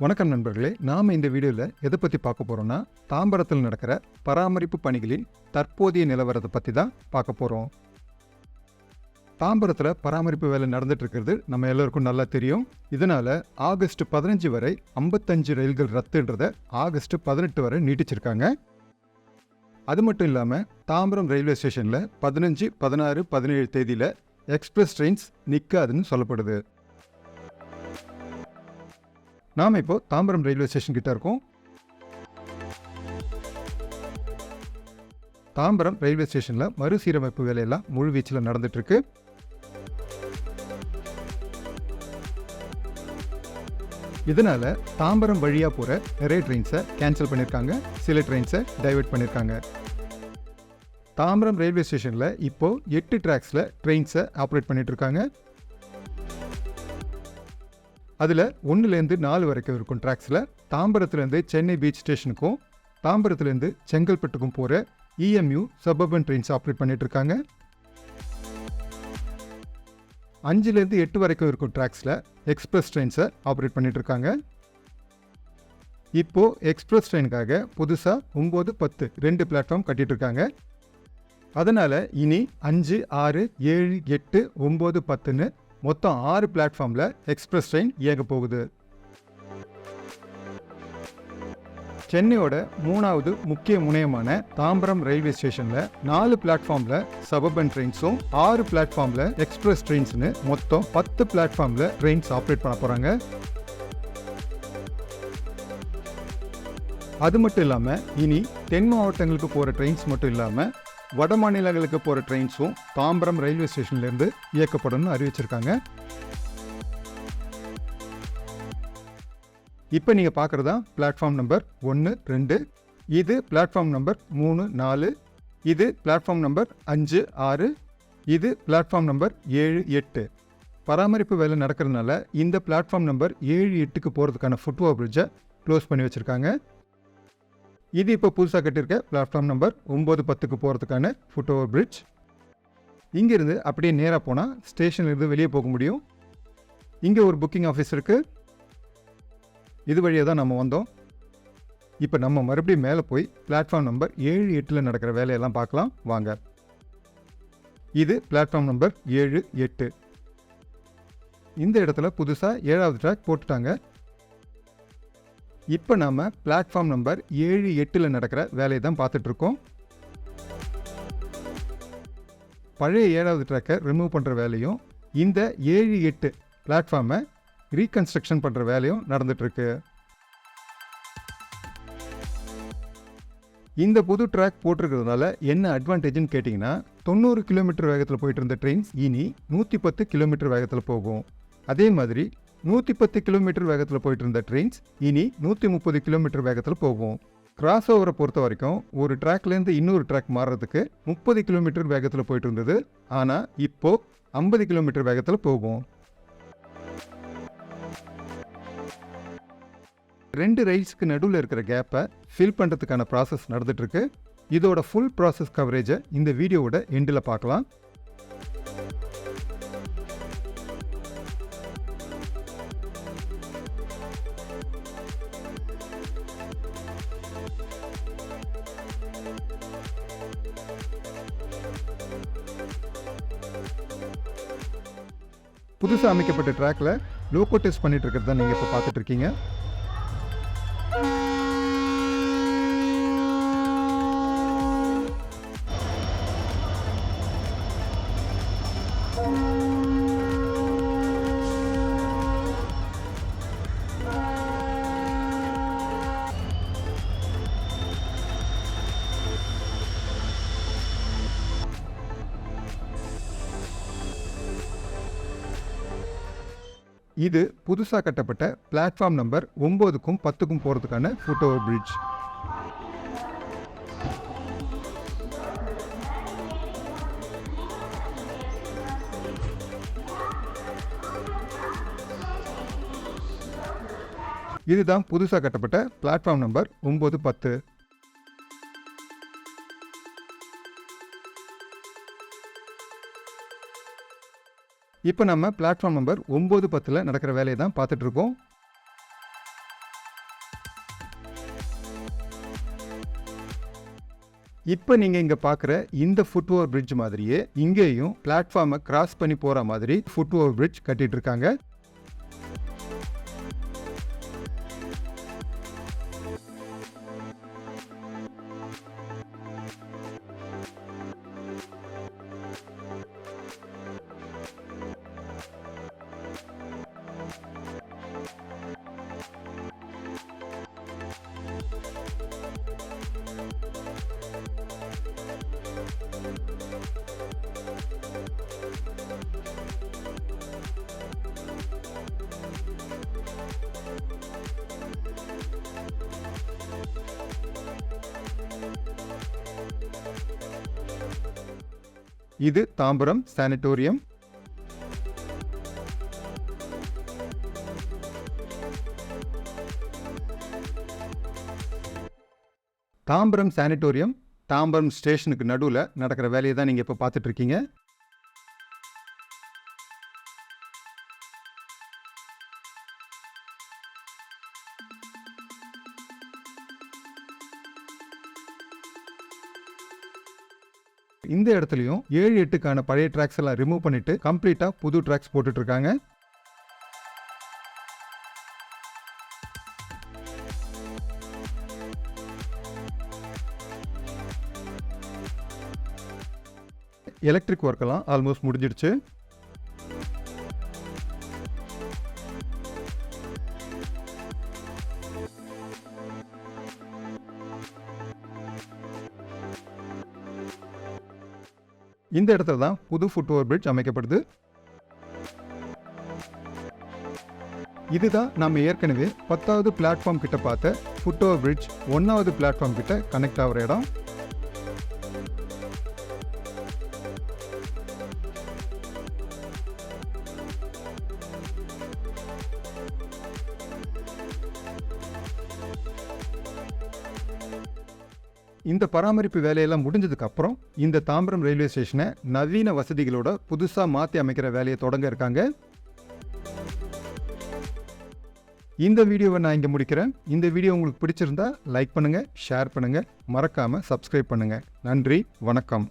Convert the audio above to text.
வணக்கம் நண்பர்களே, நாம் இந்த வீடியோவில் எதை பற்றி பார்க்க போகிறோம்னா, தாம்பரத்தில் நடக்கிற பராமரிப்பு பணிகளின் தற்போதைய நிலவரத்தை பற்றி தான் பார்க்க போகிறோம். தாம்பரத்தில் பராமரிப்பு வேலை நடந்துட்டு இருக்கிறது நம்ம எல்லோருக்கும் நல்லா தெரியும். இதனால் ஆகஸ்ட் 15 வரை 55 ரயில்கள் ரத்துன்றதை ஆகஸ்ட் 18 வரை நீட்டிச்சிருக்காங்க. அது மட்டும் இல்லாமல் தாம்பரம் ரயில்வே ஸ்டேஷனில் 15, 16, 17 தேதியில் எக்ஸ்பிரஸ் ட்ரெயின்ஸ் நிற்காதுன்னு சொல்லப்படுது. நாம் இப்போ தாம்பரம் ரயில்வே ஸ்டேஷன் கிட்ட இருக்கோம். தாம்பரம் ரயில்வே ஸ்டேஷனில் மறுசீரமைப்பு வேலையெல்லாம் முழுவீச்சில் நடந்துட்டு இருக்கு. இதனால தாம்பரம் வழியாக போகிற நிறைய ட்ரெயின்ஸை கேன்சல் பண்ணியிருக்காங்க, சில ட்ரெயின்ஸை டைவர்ட் பண்ணியிருக்காங்க. தாம்பரம் ரயில்வே ஸ்டேஷனில் இப்போ 8 ட்ராக்ஸில் ட்ரெயின்ஸை ஆப்ரேட் பண்ணிட்டு இருக்காங்க. அதில் 1லேருந்து 4 வரைக்கும் இருக்கும் ட்ராக்ஸில் தாம்பரத்துலேருந்து சென்னை பீச் ஸ்டேஷனுக்கும் தாம்பரத்துலேருந்து செங்கல்பட்டுக்கும் போகிற EMU சபர்பன் ட்ரெயின்ஸ் ஆப்ரேட் பண்ணிட்டு இருக்காங்க. 5லேருந்து 8 வரைக்கும் இருக்கும் ட்ராக்ஸில் எக்ஸ்பிரஸ் ட்ரெயின்ஸை ஆப்ரேட் பண்ணிட்டு இருக்காங்க. இப்போது எக்ஸ்பிரஸ் ட்ரெயினுக்காக புதுசாக 9, 10 2 பிளாட்ஃபார்ம் கட்டிட்டு இருக்காங்க. அதனால் இனி 5, 6, 7, 8, 9, 10ன்னு மொத்தம் 6 பிளாட்ஃபார்மில் எக்ஸ்பிரஸ் ட்ரெயின் இயங்க போகுது. சென்னையோட 3வது முக்கிய முனையமான தாம்பரம் ரயில்வே ஸ்டேஷனில் 4 பிளாட்ஃபார்மில் சபர்பன் ட்ரெயின்ஸும் 6 பிளாட்ஃபார்மில் எக்ஸ்பிரஸ் ட்ரெயின்ஸ்னு மொத்தம் 10 பிளாட்ஃபார்மில் ட்ரெயின்ஸ் ஆப்ரேட் பண்ண போகிறாங்க. அது மட்டும் இல்லாமல் இனி தென் மாவட்டங்களுக்கு போகிற ட்ரெயின்ஸ் மட்டும் இல்லாமல் வட மாநிலங்களுக்கு போகிற ட்ரெயின்ஸும் தாம்பரம் ரயில்வே ஸ்டேஷன்லேருந்து இயக்கப்படும் அறிவிச்சிருக்காங்க. இப்போ நீங்கள் பார்க்குறதா பிளாட்ஃபார்ம் நம்பர் 1, 2, இது பிளாட்ஃபார்ம் நம்பர் 3, 4, இது பிளாட்ஃபார்ம் நம்பர் 5, 6, இது பிளாட்ஃபார்ம் நம்பர் 7, 8. பராமரிப்பு வேலை நடக்கிறதுனால இந்த பிளாட்ஃபார்ம் நம்பர் 7, 8க்கு போகிறதுக்கான ஃபுட்ஓவர் பிரிட்ஜை க்ளோஸ் பண்ணி வச்சுருக்காங்க. இது இப்போ புதுசாக கட்டியிருக்க பிளாட்ஃபார்ம் நம்பர் 9, 10க்கு போகிறதுக்கான ஃபுட்ஓவர் பிரிட்ஜ். இங்கேருந்து அப்படியே நேராக போனால் ஸ்டேஷன்லேருந்து வெளியே போக முடியும். இங்கே ஒரு புக்கிங் ஆஃபீஸ் இருக்குது. இது வழியாக தான் நம்ம வந்தோம். இப்போ நம்ம மறுபடியும் மேலே போய் பிளாட்ஃபார்ம் நம்பர் 7, 8ல் நடக்கிற வேலையெல்லாம் பார்க்கலாம் வாங்க. இது பிளாட்ஃபார்ம் நம்பர் 7, 8. இந்த இடத்துல புதுசாக 7வது ட்ராக் போட்டுட்டாங்க. இப்போ நாம் பிளாட்ஃபார்ம் நம்பர் 7, 8ல் நடக்கிற வேலையை தான் பார்த்துட்ருக்கோம். பழைய 7வது ட்ராக்கை ரிமூவ் பண்ணுற வேலையும் இந்த 7, 8 பிளாட்ஃபார்மை ரீகன்ஸ்ட்ரக்ஷன் பண்ணுற வேலையும் நடந்துகிட்ருக்கு. இந்த புது ட்ராக் போட்டிருக்கிறதுனால என்ன அட்வான்டேஜ்னு கேட்டிங்கன்னா, 90 கிலோமீட்டர் வேகத்தில் போயிட்டு இருந்த ட்ரெயின்ஸ் இனி 110 கிலோமீட்டர் வேகத்தில் போகும். அதே மாதிரி 110 கிலோமீட்டர் வேகத்தில் போயிட்டு இருந்த ட்ரெயின்ஸ் இனி 130 கிலோமீட்டர் வேகத்தில் போகும். கிராஸ் ஓவரை பொறுத்த வரைக்கும் ஒரு ட்ராக்லேருந்து இன்னொரு ட்ராக் மாறுறதுக்கு 30 கிலோமீட்டர் வேகத்தில் போயிட்டு இருந்தது. ஆனால் இப்போது 50 கிலோமீட்டர் வேகத்தில் போகும். 2 ரயில்ஸுக்கு நடுவில் இருக்கிற கேப்பை ஃபில் பண்ணுறதுக்கான ப்ராசஸ் நடந்துகிட்ருக்கு. இதோட ஃபுல் ப்ராசஸ் கவரேஜை இந்த வீடியோவோட எண்டில் பார்க்கலாம். புதுசாக அமைக்கப்பட்ட ட்ராக்ல லோகோ டெஸ்ட் பண்ணிட்டு இருக்கிறது தான் நீங்கள் இப்போ பார்த்துட்டு இருக்கீங்க. இது புதுசாக கட்டப்பட்ட பிளாட்ஃபார்ம் நம்பர் 9க்கும் 10க்கும் போகிறதுக்கான ஃபுட்ஓவர் பிரிட்ஜ். இதுதான் புதுசாக கட்டப்பட்ட பிளாட்ஃபார்ம் நம்பர் 9, 10. இப்போ நம்ம பிளாட்ஃபார்ம் நம்பர் 9, 10ல் நடக்கிற வேலையை தான் பார்த்துட்ருக்கோம். இப்போ நீங்கள் இங்கே பார்க்குற இந்த ஃபுட் ஓவர் பிரிட்ஜ் மாதிரியே இங்கேயும் பிளாட்ஃபார்மை கிராஸ் பண்ணி போகிற மாதிரி ஃபுட் ஓவர் பிரிட்ஜ் கட்டிட்டு இருக்காங்க. இது தாம்பரம் சானிட்டோரியம். தாம்பரம் சானிட்டோரியம் தாம்பரம் ஸ்டேஷனுக்கு நடுவில் நடக்கிற வேலையை தான் நீங்கள் இப்போ பார்த்துட்டு இருக்கீங்க. இந்த இடத்துலையும் 7-8க்கான பழைய ட்ராக்ஸ் எல்லாம் ரிமூவ் பண்ணிட்டு கம்ப்ளீட்டா புது ட்ராக்ஸ் போட்டுட்டு இருக்காங்க. எலக்ட்ரிக் ஒர்க் எல்லாம் ஆல்மோஸ்ட் முடிஞ்சிடுச்சு. இந்த இடத்துல தான் புது ஃபுட் ஓவர் பிரிட்ஜ் அமைக்கப்படுது. இதுதான் நம்ம ஏற்கனவே 10வது பிளாட்ஃபார்ம் கிட்ட பார்த்த ஃபுட் ஓவர் பிரிட்ஜ் 1வது பிளாட்ஃபார்ம் கிட்ட கனெக்ட் ஆகிற இடம். இந்த பராமரிப்பு வேலையெல்லாம் முடிஞ்சதுக்கு அப்புறம் இந்த தாம்பரம் ரயில்வே ஸ்டேஷனை நவீன வசதிகளோட புதுசாக மாற்றி அமைக்கிற வேலையை தொடங்க இருக்காங்க. இந்த வீடியோவை நான் இங்கே முடிக்கிறேன். இந்த வீடியோ உங்களுக்கு பிடிச்சிருந்தா லைக் பண்ணுங்கள், ஷேர் பண்ணுங்கள், மறக்காமல் சப்ஸ்கிரைப் பண்ணுங்கள். நன்றி, வணக்கம்.